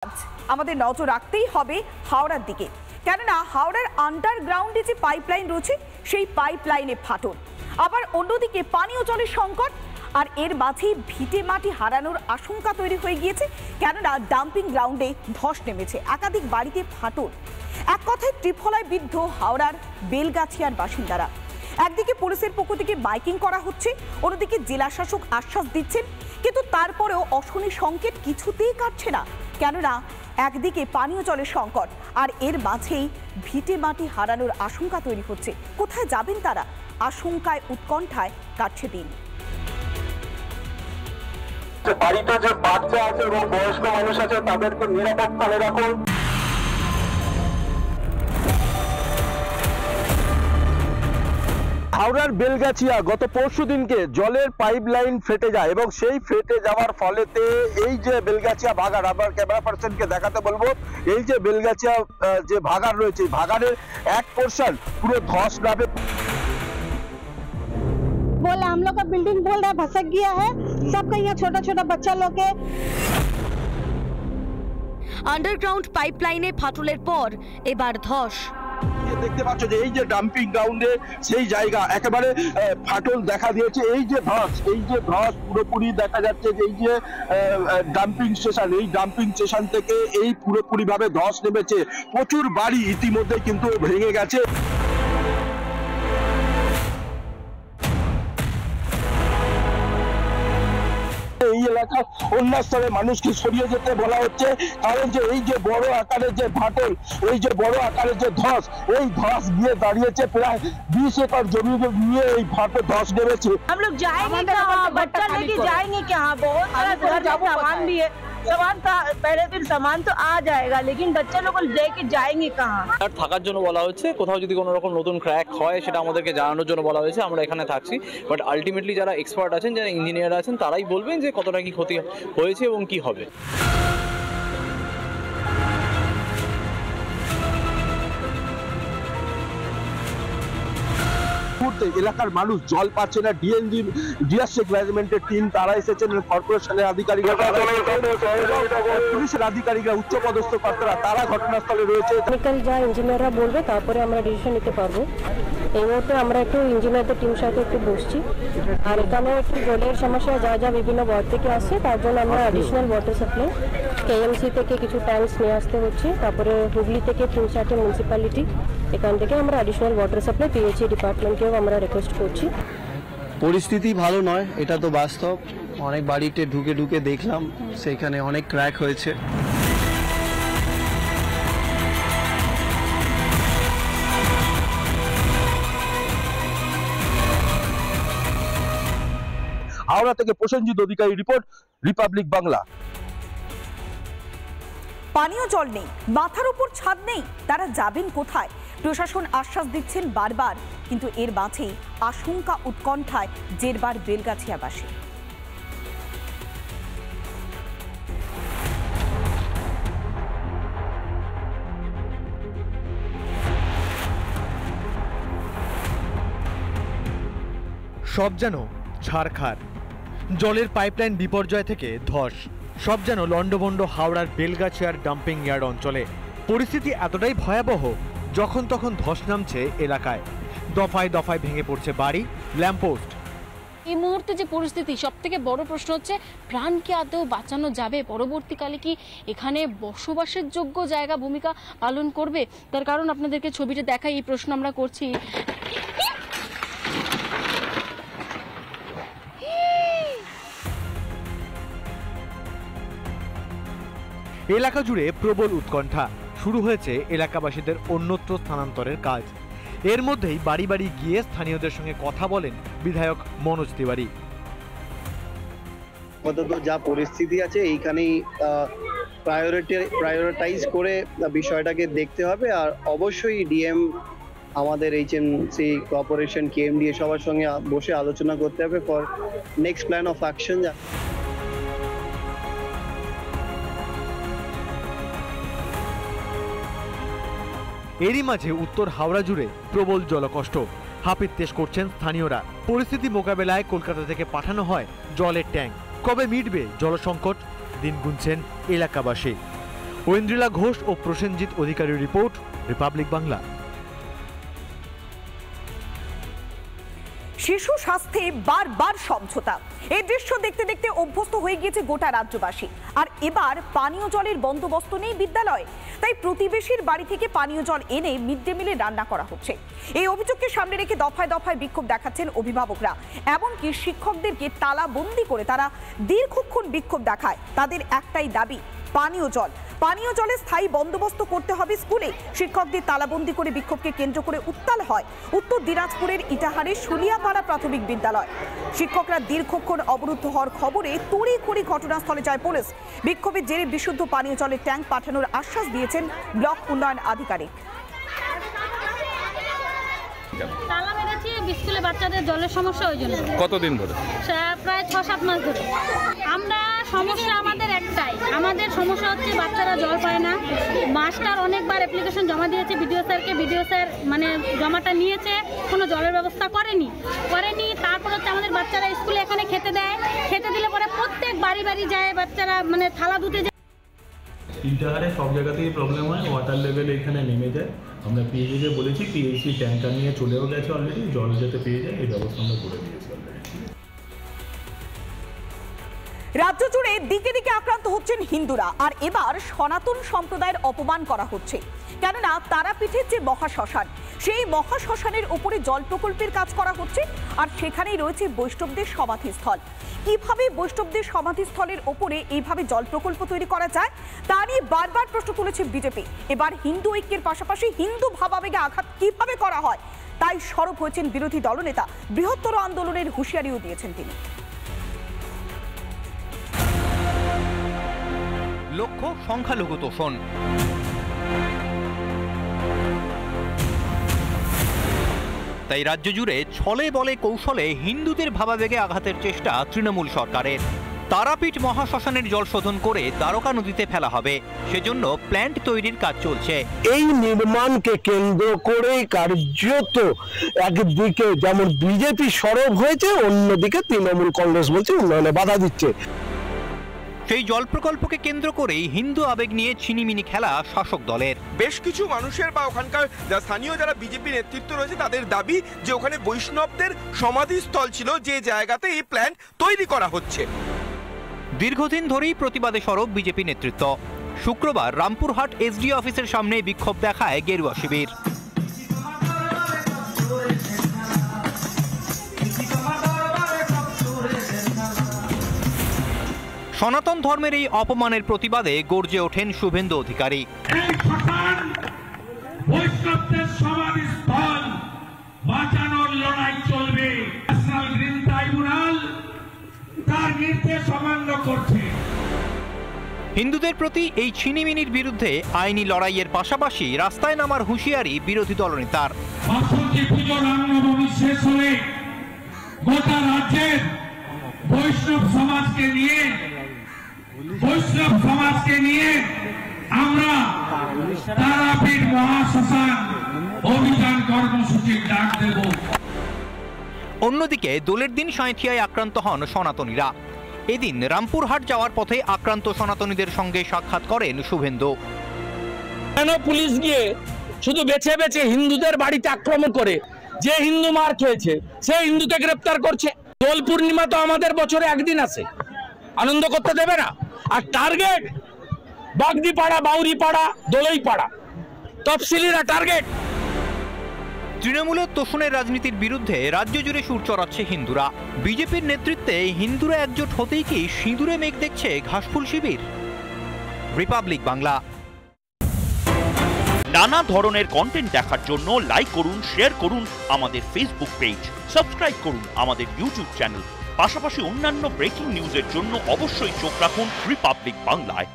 আমাদের নজর রাখতেই হবে হাওড়ার দিকে, কেননা হাওড়ার আন্ডারগ্রাউন্ডে যে পাইপলাইন রয়েছে সেই পাইপলাইনে ফাটল, আবার অন্যদিকে পানীয় জলের সংকট, আর এর মাঝেই ভিটে মাটি হারানোর আশঙ্কা তৈরি হয়ে গিয়েছে, কেননা ডাম্পিং গ্রাউন্ডে ধস নেমেছে, একাধিক বাড়িতে ফাটল। এক কথায় ত্রিফলায় বিদ্ধ হাওড়ার বেলগাছিয়ার বাসিন্দারা। একদিকে পুলিশের পক্ষ থেকে মাইকিং করা হচ্ছে, অন্যদিকে জেলা শাসক আশ্বাস দিচ্ছেন, কিন্তু তারপরেও অশনি সংকেত কিছুতেই কাটছে না, কেননা একদিকে পানীয় জলের সংকট আর এর মাঝেই ভিটে মাটি হারানোর আশঙ্কা তৈরি হচ্ছে। কোথায় যাবেন তারা? আশঙ্কায় উৎকণ্ঠায় কাটছে দিন। বাড়িতে যে বাচ্চা আছে এবং বয়স্ক মানুষ আছে তাদেরকে নিরাপদ স্থানে রাখুন। হাওড়ার বেলগাছিয়া গত পরশু দিনকে জলের পাইপ লাইন ফেটে যায় এবং সেই ফেটে যাওয়ার ফলেতে এই যে বেলগাছিয়া ভাগাড়, আমার ক্যামেরা পার্সনকে দেখাতে বলবো, এই যে বেলগাছিয়া যে ভাগাড় রয়েছে, ভাগাড়ের এক পোর্শন পুরো ধস নামে। बोला हम लोग का बिल्डिंग बोल रहा है भसक गया है, सबका यहाँ छोटा छोटा बच्चा लोग के। আন্ডারগ্রাউন্ড পাইপলাইনে ফাটলের পর এবার ধস। দেখতে পাচ্ছ যে এই যে ডাম্পিং গ্রাউন্ডে সেই জায়গা একেবারে ফাটল দেখা দিয়েছে। এই যে ধস পুরোপুরি দেখা যাচ্ছে যে এই যে ডাম্পিং স্টেশন, এই ডাম্পিং স্টেশন থেকে এই পুরোপুরি ভাবে ধস নেমেছে। প্রচুর বাড়ি ইতিমধ্যে কিন্তু ভেঙে গেছে। এই এলাকার অন্য স্তরে মানুষকে সরিয়ে যেতে বলা হচ্ছে, কারণ যে এই যে বড় আকারের যে ফাটল, এই যে বড় আকারের যে ধস, এই ধস গিয়ে দাঁড়িয়েছে প্রায় 20 एकड़ জমি নিয়ে এই ফাটল ধস নেমেছে। हम लोग जाएंगे कहाँ? बच्चा लेके जाएंगे कहाँ? बहुत सारा सामान भी है, सामान का पहले दिन सामान तो आ जाएगा, लेकिन बच्चा लोग लेके जाएंगे कहाँ? আর থাকার জন্য বলা হচ্ছে, কোথাও যদি কোনো রকম নতুন ক্র্যাক হয় সেটা আমাদেরকে জানানোর জন্য বলা হয়েছে। আমরা এখানে থাকছি, বাট আলটিমেটলি যারা এক্সপার্ট আছেন, যারা ইঞ্জিনিয়ার আছেন, তারাই বলবেন যে কতটা কি ক্ষতি হয়েছে এবং কি হবে। এলাকার মানুষ জল পাচ্ছে না। ডিএসসি ম্যানেজমেন্টের টিম তারা এসেছেন, কর্পোরেশনের আধিকারিকরা, পুলিশের আধিকারিকরা, উচ্চপদস্থ কর্তারা তারা ঘটনাস্থলে রয়েছে। যা ইঞ্জিনিয়াররা বলবে তারপরে আমরা ডিসিশন নিতে পারবো। এই মুহূর্তে আমরা একটু ইঞ্জিনিয়ারদের টিম সাথে একটু বসছি, আর এখানে একটু জলের সমস্যা যা যা বিভিন্ন ওয়ার্ড থেকে আসছে তার জন্য আমরা অ্যাডিশনাল ওয়াটার সাপ্লাই কেএমসি থেকে কিছু ট্যাঙ্কস নিয়ে আসতে হচ্ছে, তারপরে হুগলি থেকে 3-4টে মিউনিসিপ্যালিটি, এখান থেকে আমরা অ্যাডিশনাল ওয়াটার সাপ্লাই পিএইচই ডিপার্টমেন্টকেও আমরা রিকোয়েস্ট করছি। পরিস্থিতি ভালো নয়, এটা তো বাস্তব। অনেক বাড়িতে ঢুকে ঢুকে দেখলাম সেখানে অনেক ক্র্যাক হয়েছে। হাওড়া থেকে প্রসেনজিৎ অধিকারী রিপোর্ট, রিপাবলিক বাংলা। পানীয় জল নেই, মাথার উপর ছাদ নেই, তারা যাবেন কোথায়? প্রশাসন আশ্বাস দিচ্ছেন বারবার, কিন্তু এর মাঝেই আশঙ্কা উৎকণ্ঠায় জেরবার বেলগাছিয়াবাসী। সব যেন ছারখার, জলের পাইপলাইন বিপর্যয় থেকে ধস, সব যেন লন্ডভন্ড হাওড়ার বেলগাছিয়ার ডাম্পিং ইয়ার্ড অঞ্চলে। পরিস্থিতি এতটাই ভয়াবহ, যখন তখন ধস নামছে এলাকায়, দফায় দফায় ভেঙে পড়ছে বাড়ি, ল্যাম্পপোস্ট। এই মুহূর্তে যে পরিস্থিতি, সব থেকে বড় প্রশ্ন হচ্ছে প্রাণ কি আদৌ বাঁচানো যাবে? পরবর্তীকালে কি এখানে বসবাসের যোগ্য জায়গা ভূমিকা পালন করবে? তার কারণ আপনাদেরকে ছবিটা দেখাই, এই প্রশ্ন আমরা করছি। এলাকা জুড়ে প্রবল উৎকণ্ঠা, শুরু হয়েছে এলাকাবাসীদের অন্যত্র স্থানান্তরের কাজ। এর মধ্যেই বাড়ি বাড়ি গিয়ে স্থানীয়দের সঙ্গে কথা বলেন বিধায়ক মনোজ তিওয়ারি। আপাতত যা পরিস্থিতি আছে এইখানেই প্রায়োরিটাইজ করে বিষয়টাকে দেখতে হবে, আর অবশ্যই ডিএম, আমাদের এইচএমসি কর্পোরেশন, কেএমডি সবার সঙ্গে বসে আলোচনা করতে হবে for next plan of action. এরই মাঝে উত্তর হাওড়া জুড়ে প্রবল জলকষ্ট, হাপিত্তেশ করছেন স্থানীয়রা। পরিস্থিতি মোকাবেলায় কলকাতা থেকে পাঠানো হয় জলের ট্যাঙ্ক। কবে মিটবে জলসংকট, দিন গুনছেন এলাকাবাসী। ঐন্দ্রিলা ঘোষ ও প্রসেনজিৎ অধিকারীর রিপোর্ট, রিপাবলিক বাংলা। শিশু স্বাস্থ্যে বারবার সমঝোতা, এই দৃশ্য দেখতে দেখতে অভ্যস্ত হয়ে গিয়েছে গোটা রাজ্যবাসী। আর এবার পানীয় জলের বন্দোবস্ত নেই বিদ্যালয়ে, তাই প্রতিবেশীর বাড়ি থেকে পানীয় জল এনে মিড ডে মিলে রান্না করা হচ্ছে। এই অভিযোগকে সামনে রেখে দফায় দফায় বিক্ষোভ দেখাচ্ছেন অভিভাবকরা, এমনকি শিক্ষকদেরকে তালাবন্দি করে তারা দীর্ঘক্ষণ বিক্ষোভ দেখায়। তাদের একটাই দাবি, পানীয় জল। পানীয় জলে স্থায়ী বন্দোবস্ত করতে হবে স্কুলে। শিক্ষকদের তালাবন্দি করে বিক্ষোভকে কেন্দ্র করে উত্তাল হয় উত্তর দিনাজপুরের ইটাহারের শুলিয়াপাড়া প্রাথমিক বিদ্যালয়। শিক্ষকরা দীর্ঘক্ষণ অবরুদ্ধ হওয়ার খবরে তড়িঘড়ি ঘটনাস্থলে যায় পুলিশ। বিক্ষোভের জেরে বিশুদ্ধ পানীয় জলের ট্যাঙ্ক পাঠানোর আশ্বাস দিয়েছেন ব্লক উন্নয়ন আধিকারিক। তালা মেরেছি স্কুলে বাচ্চাদের জলের সমস্যা, ওই জন্য। কতদিন ধরে? প্রায় 6-7 মাস ধরে। আমরা সমস্যা আমাদের একটাই, আমাদের সমস্যা হচ্ছে বাচ্চারা জল পায় না। মাস্টার অনেকবার অ্যাপ্লিকেশন জমা দিয়েছে বিডিও স্যারকে, বিডিও স্যার মানে জমাটা নিয়েছে, কোনো জলের ব্যবস্থা করেনি। তারপর হচ্ছে আমাদের বাচ্চারা স্কুলে এখানে খেতে দেয়, খেতে দিলে পরে প্রত্যেক বাড়ি বাড়ি যায় বাচ্চারা, মানে থালা ধুতে যায়। ইন্টারহারে সব জায়গাতেই প্রবলেম হয়, ওয়াটার লেভেল এখানে নেমে যায়। আমরা পিএইচকে বলেছি, পিএইচি ট্যাঙ্কার নিয়ে চলেও গেছে অলরেডি, জল যাতে পেয়ে যায় এই ব্যবস্থা আমরা করে দিয়েছি অলরেডি। রাজ্য জুড়ে দিকে দিকে আক্রান্ত হচ্ছেন হিন্দুরা, আর এবার সনাতন সম্প্রদায়ের অপমান করা হচ্ছে। কেননা তারাপীঠের যে মহাশ্মশান, সেই মহাশ্মশানের উপরে জল প্রকল্পের কাজ করা হচ্ছে, আর সেখানেই রয়েছে বৈষ্ণবদের সমাধিস্থল। কিভাবে বৈষ্ণবদের সমাধিস্থলের ওপরে এইভাবে জল প্রকল্প তৈরি করা যায় তা নিয়ে বারবার প্রশ্ন তুলেছে বিজেপি। এবার হিন্দু ঐক্যের পাশাপাশি হিন্দু ভাবাবেগে আঘাত কিভাবে করা হয় তাই সরব হয়েছেন বিরোধী দলনেতা। বৃহত্তর আন্দোলনের হুঁশিয়ারিও দিয়েছেন তিনি। লক্ষ্য সংখ্যালঘু তোষণ। তাই রাজ্য জুড়ে ছলে বলে কৌশলে হিন্দুদের ভাবাবেগে আঘাতের চেষ্টা তৃণমূল সরকারের। তারাপীঠ মহাশ্মশানের জল শোধন করে দ্বারকা নদীতে ফেলা হবে, সেজন্য প্ল্যান্ট তৈরির কাজ চলছে। এই নির্মাণকে কেন্দ্র করে কার্যত একদিকে যেমন বিজেপি সরব হয়েছে, অন্যদিকে তৃণমূল কংগ্রেস বলছে উন্নয়নে বাধা দিচ্ছে। সেই জল প্রকল্পকে কেন্দ্র করেই হিন্দু আবেগ নিয়ে ছিনিমিনি খেলা শাসক দলের। বেশ কিছু মানুষের বা ওখানকার স্থানীয় যারা বিজেপি নেতৃত্ব রয়েছে তাদের দাবি যে ওখানে বৈষ্ণবদের সমাধিস্থল ছিল, যে জায়গাতে এই প্ল্যান তৈরি করা হচ্ছে। দীর্ঘদিন ধরেই প্রতিবাদে সরব বিজেপি নেতৃত্ব। শুক্রবার রামপুরহাট এসডি অফিসের সামনে বিক্ষোভ দেখায় গেরুয়া শিবির। সনাতন ধর্মের এই অপমানের প্রতিবাদে গর্জে ওঠেন শুভেন্দু অধিকারী। বৈষ্ণবদের সমাধিস্থল বাঁচানোর লড়াই চলবে। ন্যাশনাল গ্রিন ট্রাইব্যুনাল তার নির্দেশ অমান্য করছে। হিন্দুদের প্রতি এই ছিনিমিনির বিরুদ্ধে আইনি লড়াইয়ের পাশাপাশি রাস্তায় নামার হুঁশিয়ারি বিরোধী দলনেতার। বাসন্তী পুজো রামনবমী শেষ হলে গোটা রাজ্যের বৈষ্ণব সমাজকে নিয়ে আমরা তারাপীঠ মহাশ্মশান অভিযান কর্মসূচির ডাক দেব। অন্যদিকে দোলের দিন সাঁইথিয়ায় আক্রান্ত হন সনাতনীরা। এদিন রামপুরহাট যাওয়ার পথে আক্রান্ত সনাতনীদের সঙ্গে সাক্ষাৎ করেন শুভেন্দু। কেন পুলিশ গিয়ে শুধু বেছে বেছে হিন্দুদের বাড়িতে আক্রমণ করে, যে হিন্দু মার খেয়েছে সেই হিন্দুকে গ্রেপ্তার করছে? দোল পূর্ণিমা তো আমাদের বছরে একদিন আছে, আনন্দ করতে দেবে না? আর টার্গেট বাগদিপাড়া, বাউরিপাড়া, দোলইপাড়া, তফসিলিরা টার্গেট। তৃণমূলের তোষণের রাজনীতির বিরুদ্ধে রাজ্য জুড়ে সুর চড়াচ্ছে হিন্দুরা। বিজেপির নেতৃত্বে হিন্দুরা একজোট হতেই কি সিঁদুরে মেঘ দেখছে ঘাসফুল শিবির? রিপাবলিক বাংলা। নানা ধরনের কন্টেন্ট দেখার জন্য লাইক করুন, শেয়ার করুন আমাদের ফেসবুক পেজ, সাবস্ক্রাইব করুন আমাদের ইউটিউব চ্যানেল। পাশাপাশি অন্যান্য ব্রেকিং নিউজের জন্য অবশ্যই চোখ রাখুন রিপাবলিক বাংলায়।